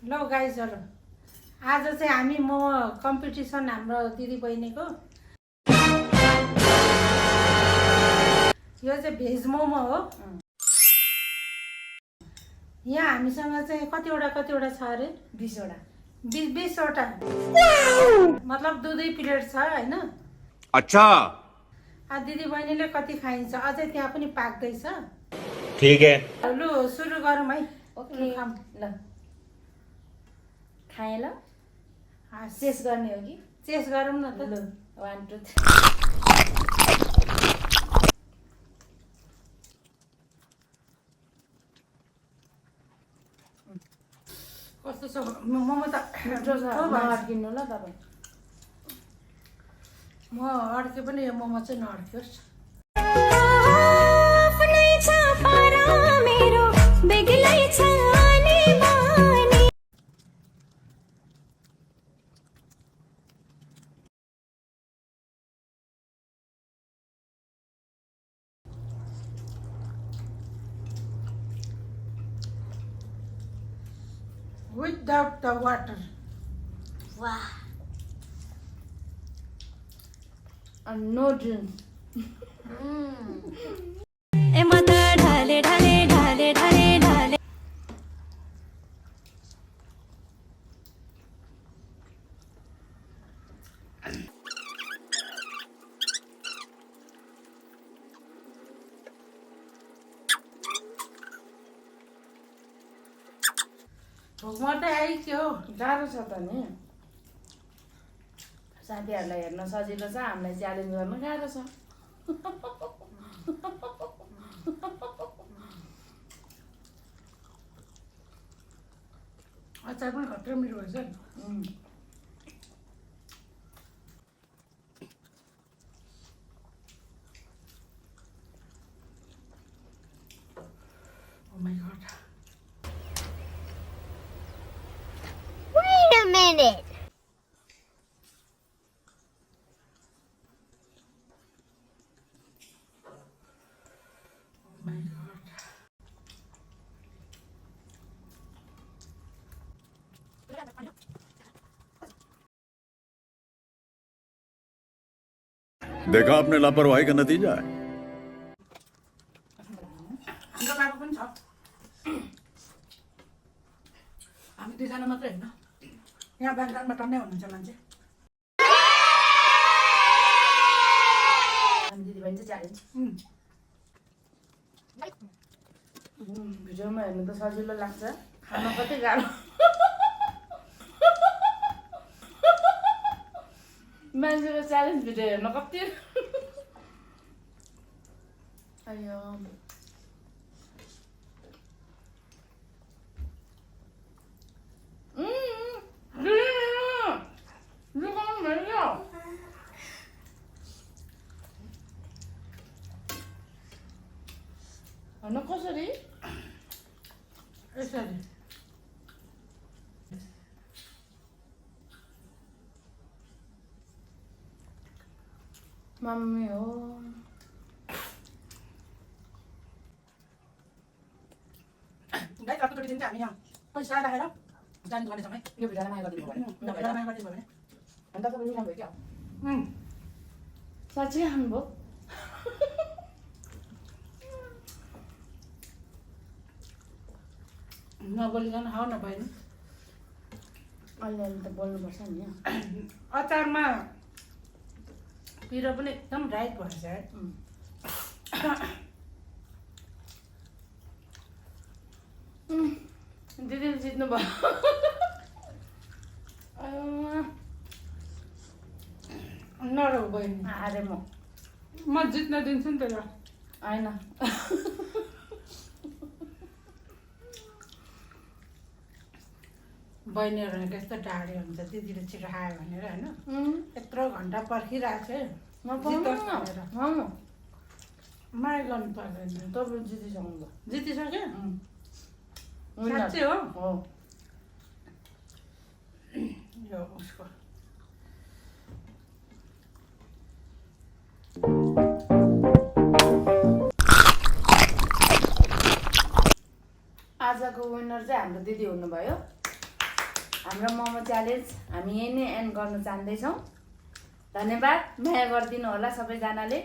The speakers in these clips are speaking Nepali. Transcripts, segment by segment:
ल गाइजहरु आज चाहिँ हामी मोमो कम्पिटिसन हाम्रो दिदी बहिनीको यो चाहिँ भेज मोमो हो। यहाँ हामीसँग चाहिँ कतिवटा छ अरे 20 वटा 20 वटा मतलब दुई प्लेट छ हैन। अच्छा दिदी बहिनीले कति खाइन्छ अझै त्यहाँ पनि पाक्दैछ। ठीक है लु सुरु गरौँ है। ओके ल खाए ल चेस गर्ने हो कि चेस गरौँ न त। ल 1 2 3 कस्तो छ मोमो त नअड्किनु ल तपाईँ म अड्के पनि यो मोमो चाहिँ नअड्कियोस्। Without the water. वाह नो ड्रिंक ढाले ढाले ढाले ढाले ढाले भोक मात्रै आइसक्यो। गाह्रो छ त नि साथीहरूलाई हेर्न सजिलो छ हामीलाई च्यालेन्ज गर्न गाह्रो छ। अचार पनि खतरा मिठो भएछ। Oh my god. Wait a minute. Oh my god. देखा आपने लापरवाही का नतीजा है। हाम्रो बाबु पनि छ। हामी दुईजना मात्रै होइन यहाँ ब्याकग्राउन्डमा टन्नै हुनुहुन्छ मान्छे। हामी दिदीबहिनी चाहिँ च्यालेन्ज भिडियोमा हेर्नु त सजिलो लाग्छ खान कति गाह्रो। मान्छेको च्यालेन्ज भिडियो हेर्न कति अयो होइन कसरी यसरी मम्मी हो गाई अर्कोचोटि दिन चाहिँ हामी यहाँ पैसा राखेर जाने गर्नेछौँ है। यो भिडियोलाई माया गरिदिनु भयो भिडियोलाई माया गरिदिनु भयो भने अन्त तपाईँ रुचाउनु भयो क्या उम्, साँच्चै खानुभयो नबोलिकन खाऊ न बहिनी। अलिअलि त बोल्नुपर्छ नि अचारमा पिरो पनि एकदम राइट भएछ है। दिदीले जित्नु भयो नरौ बहिनी हारे म जित्न दिन्छु नि त ल। होइन बहिनीहरू कस्तो टाढे हुन्छ दिदीले छिटो खायो भनेर होइन। यत्रो घन्टा पर्खिरहेको छु है जितोस् भनेर। माया गर्नु पर्दैन। तपाईँ जितिसक्नु जितिसक्यो भयो साँच्चै हो। हो यो उसको आजको विनर चाहिँ हाम्रो दिदी हुनुभयो। हाम्रो मोमो च्यालेन्ज हामी यही नै एन्ड गर्न चाहँदैछौँ। धन्यवाद, माया गरिदिनु होला सबैजनाले।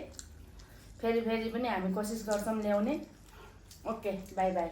फेरि पनि हामी कोसिस गर्छौँ ल्याउने। Okay, by by.